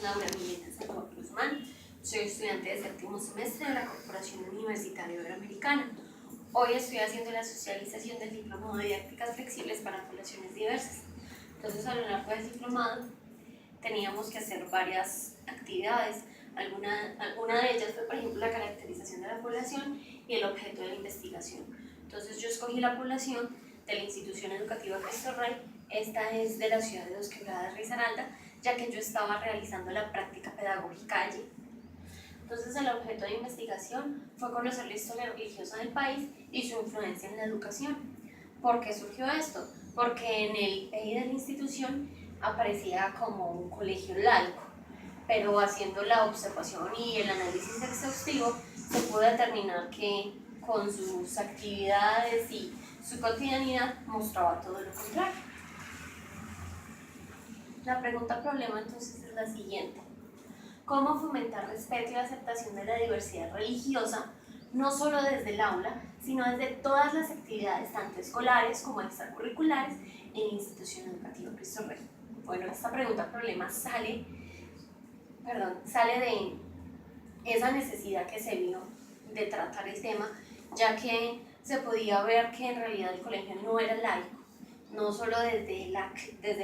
Laura Milena Salvador Guzmán, soy estudiante de séptimo semestre de la Corporación Universitaria Iberoamericana. Hoy estoy haciendo la socialización del diplomado de didácticas flexibles para poblaciones diversas. Entonces, a lo largo del diplomado teníamos que hacer varias actividades. Alguna de ellas fue, por ejemplo, la caracterización de la población y el objeto de la investigación. Entonces, yo escogí la población de la institución educativa Cristo Rey. Esta es de la ciudad de Dos Quebradas, Risaralda, ya que yo estaba realizando la práctica pedagógica allí. Entonces, el objeto de investigación fue conocer la historia religiosa del país y su influencia en la educación. ¿Por qué surgió esto? Porque en el PEI de la institución aparecía como un colegio laico, pero haciendo la observación y el análisis exhaustivo se pudo determinar que con sus actividades y su cotidianidad mostraba todo lo contrario. La pregunta problema entonces es la siguiente: ¿cómo fomentar respeto y aceptación de la diversidad religiosa, no solo desde el aula, sino desde todas las actividades, tanto escolares como extracurriculares, en la institución educativa Cristo Rey? Bueno, esta pregunta problema sale de esa necesidad que se vio de tratar el tema, ya que se podía ver que en realidad el colegio no era laico, no solo desde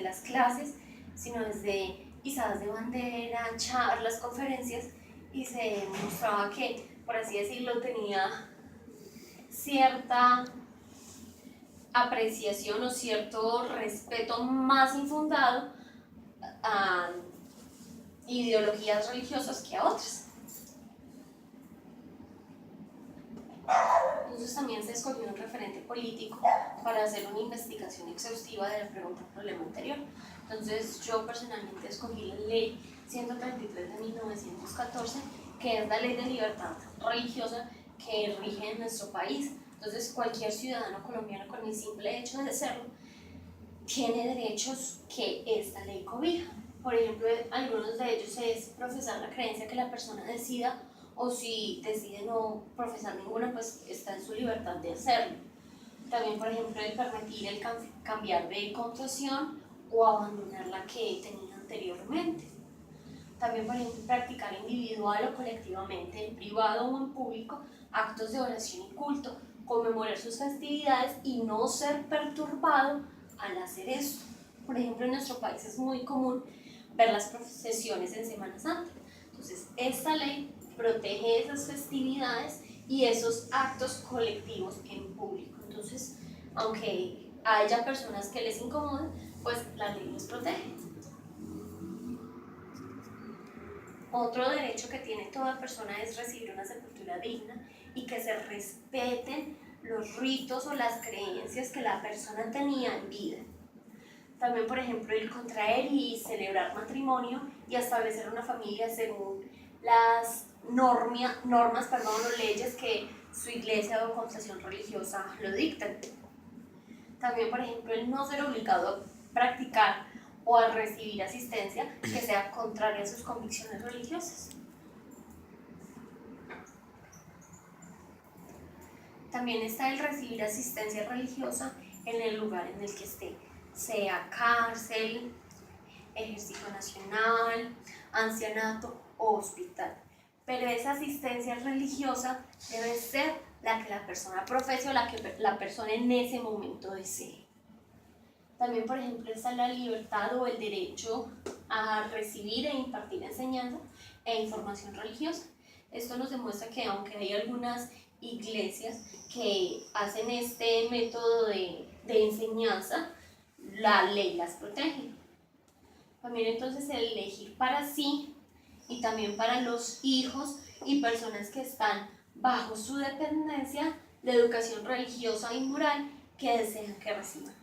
las clases, sino desde izadas de bandera, charlas, conferencias, y se mostraba que, por así decirlo, tenía cierta apreciación o cierto respeto más infundado a ideologías religiosas que a otras. Entonces también se escogió un referente político para hacer una investigación exhaustiva de la pregunta problema anterior. Entonces yo personalmente escogí la ley 133 de 1914, que es la ley de libertad religiosa que rige en nuestro país. Entonces cualquier ciudadano colombiano, con el simple hecho de serlo, tiene derechos que esta ley cobija. Por ejemplo, algunos de ellos es profesar la creencia que la persona decida, o si decide no profesar ninguna, pues está en su libertad de hacerlo. También, por ejemplo, el permitir el cambiar de confesión o abandonar la que tenía anteriormente. También, por ejemplo, practicar individual o colectivamente, en privado o en público, actos de oración y culto, conmemorar sus festividades y no ser perturbado al hacer esto. Por ejemplo, en nuestro país es muy común ver las procesiones en Semana Santa. Entonces, esta ley protege esas festividades y esos actos colectivos en público. Entonces, aunque haya personas que les incomoden, pues la ley les protege. Otro derecho que tiene toda persona es recibir una sepultura digna y que se respeten los ritos o las creencias que la persona tenía en vida. También, por ejemplo, el contraer y celebrar matrimonio y establecer una familia según las normas o leyes que su iglesia o confesión religiosa lo dictan. También, por ejemplo, el no ser obligado a practicar o a recibir asistencia que sea contraria a sus convicciones religiosas. También está el recibir asistencia religiosa en el lugar en el que esté, sea cárcel, ejército nacional, ancianato o hospital. Pero esa asistencia religiosa debe ser la que la persona profese o la que la persona en ese momento desee. También, por ejemplo, está la libertad o el derecho a recibir e impartir enseñanza e información religiosa. Esto nos demuestra que aunque hay algunas iglesias que hacen este método de enseñanza, la ley las protege. También entonces el elegir para sí y también para los hijos y personas que están bajo su dependencia de educación religiosa y moral que desean que reciban.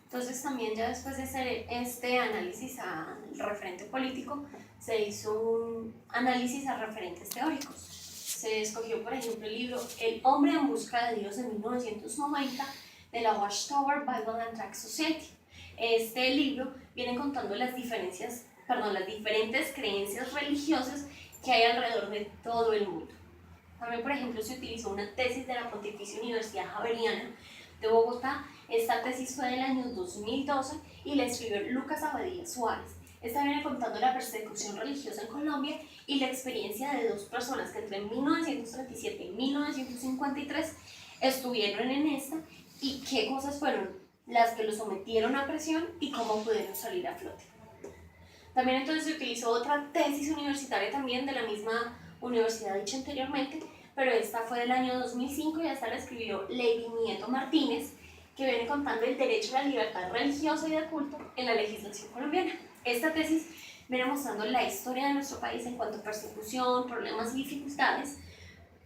Entonces también ya después de hacer este análisis al referente político, se hizo un análisis a referentes teóricos. Se escogió, por ejemplo, el libro El hombre en busca de Dios de 1990 de la Watchtower Bible and Tract Society. Este libro viene contando las diferentes creencias religiosas que hay alrededor de todo el mundo. También, por ejemplo, se utilizó una tesis de la Pontificia Universidad Javeriana de Bogotá. Esta tesis fue del año 2012 y la escribió Lucas Abadía Suárez. Esta viene contando la persecución religiosa en Colombia y la experiencia de dos personas que entre 1937 y 1953 estuvieron en esta y qué cosas fueron las que los sometieron a presión y cómo pudieron salir a flote. También entonces se utilizó otra tesis universitaria también de la misma universidad dicha anteriormente, pero esta fue del año 2005 y esta la escribió Lady Nieto Martínez, que viene contando el derecho a la libertad religiosa y de culto en la legislación colombiana. Esta tesis viene mostrando la historia de nuestro país en cuanto a persecución, problemas y dificultades,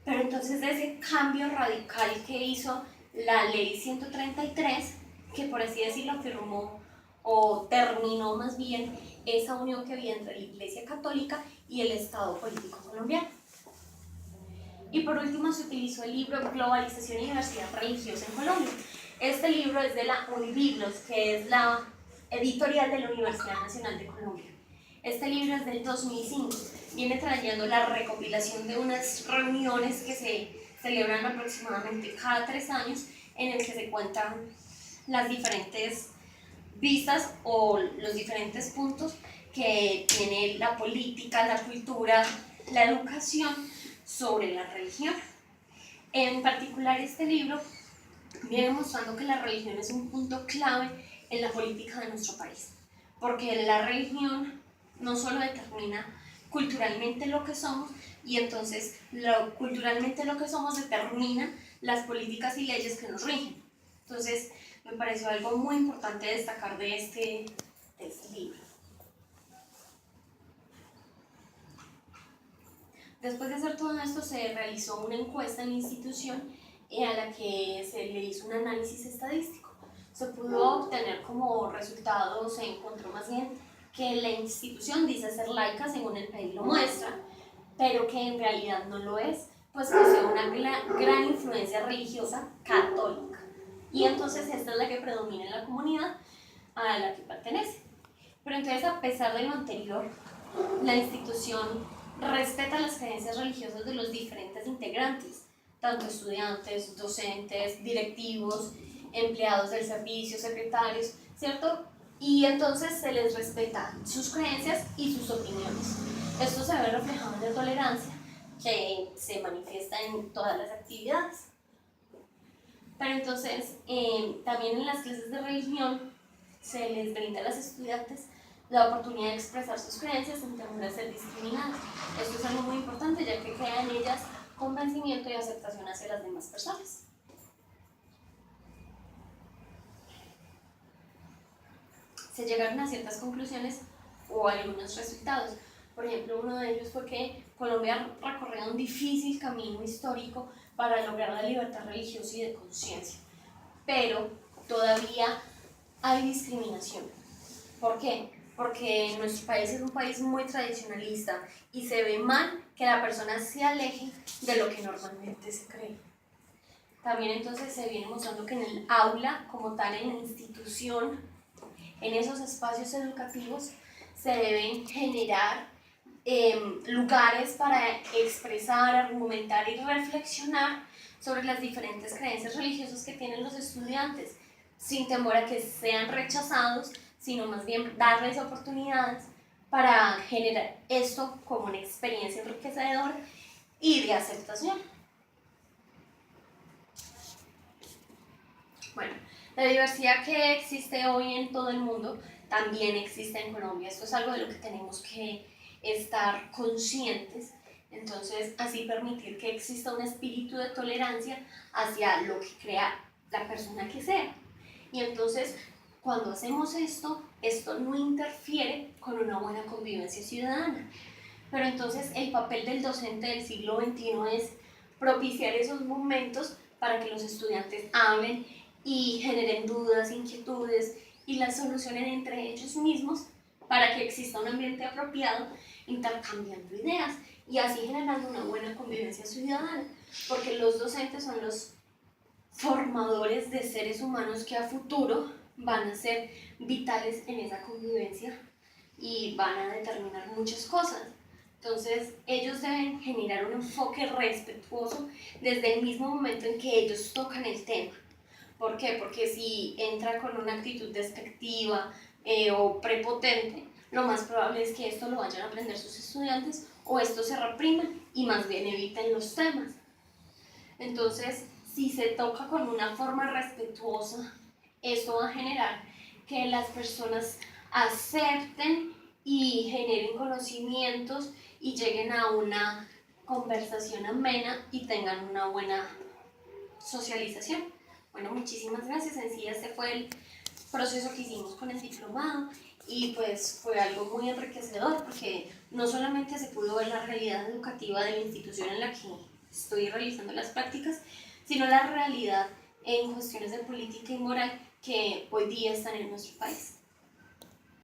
pero entonces de ese cambio radical que hizo la ley 133, que por así decirlo firmó o terminó más bien esa unión que había entre la Iglesia Católica y el Estado político colombiano. Y por último se utilizó el libro Globalización y Diversidad Religiosa en Colombia. Este libro es de la Unibiblos, que es la editorial de la Universidad Nacional de Colombia. Este libro es del 2005, viene trayendo la recopilación de unas reuniones que se celebran aproximadamente cada 3 años, en el que se cuentan las diferentes vistas o los diferentes puntos que tiene la política, la cultura, la educación sobre la religión. En particular este libro viene mostrando que la religión es un punto clave en la política de nuestro país, porque la religión no solo determina culturalmente lo que somos, y entonces culturalmente lo que somos determina las políticas y leyes que nos rigen. Entonces me pareció algo muy importante destacar de este libro. Después de hacer todo esto se realizó una encuesta en la institución a la que se le hizo un análisis estadístico. Se pudo obtener como resultado, se encontró más bien que la institución dice ser laica según el país lo muestra, pero que en realidad no lo es, pues posee una gran influencia religiosa católica. Y entonces esta es la que predomina en la comunidad a la que pertenece. Pero entonces, a pesar de lo anterior, la institución respeta las creencias religiosas de los diferentes integrantes, tanto estudiantes, docentes, directivos, empleados del servicio, secretarios, ¿cierto? Y entonces se les respeta sus creencias y sus opiniones. Esto se ve reflejado en la tolerancia que se manifiesta en todas las actividades. Pero entonces, también en las clases de religión se les brinda a los estudiantes la oportunidad de expresar sus creencias sin temor a ser discriminados. Esto es algo muy importante, ya que crea en ellas convencimiento y aceptación hacia las demás personas. Se llegaron a ciertas conclusiones o algunos resultados. Por ejemplo, uno de ellos fue que Colombia recorrió un difícil camino histórico para lograr la libertad religiosa y de conciencia, pero todavía hay discriminación. ¿Por qué? Porque nuestro país es un país muy tradicionalista y se ve mal que la persona se aleje de lo que normalmente se cree. También entonces se viene mostrando que en el aula, como tal, en la institución, en esos espacios educativos, se deben generar lugares para expresar, argumentar y reflexionar sobre las diferentes creencias religiosas que tienen los estudiantes, sin temor a que sean rechazados, sino más bien darles oportunidades para generar esto como una experiencia enriquecedora y de aceptación. Bueno, la diversidad que existe hoy en todo el mundo también existe en Colombia. Esto es algo de lo que tenemos que estar conscientes. Entonces, así permitir que exista un espíritu de tolerancia hacia lo que crea la persona que sea. Y entonces, cuando hacemos esto no interfiere con una buena convivencia ciudadana. Pero entonces el papel del docente del siglo XXI es propiciar esos momentos para que los estudiantes hablen y generen dudas, inquietudes y las solucionen entre ellos mismos para que exista un ambiente apropiado, intercambiando ideas y así generando una buena convivencia ciudadana, porque los docentes son los formadores de seres humanos que a futuro van a ser vitales en esa convivencia y van a determinar muchas cosas. Entonces, ellos deben generar un enfoque respetuoso desde el mismo momento en que ellos tocan el tema. ¿Por qué? Porque si entra con una actitud despectiva o prepotente, lo más probable es que esto lo vayan a aprender sus estudiantes o esto se reprima y más bien eviten los temas. Entonces, si se toca con una forma respetuosa, esto va a generar que las personas acepten y generen conocimientos y lleguen a una conversación amena y tengan una buena socialización. Bueno, muchísimas gracias. En sí, este fue el proceso que hicimos con el diplomado y pues fue algo muy enriquecedor porque no solamente se pudo ver la realidad educativa de la institución en la que estoy realizando las prácticas, sino la realidad en cuestiones de política y moral que hoy día están en nuestro país.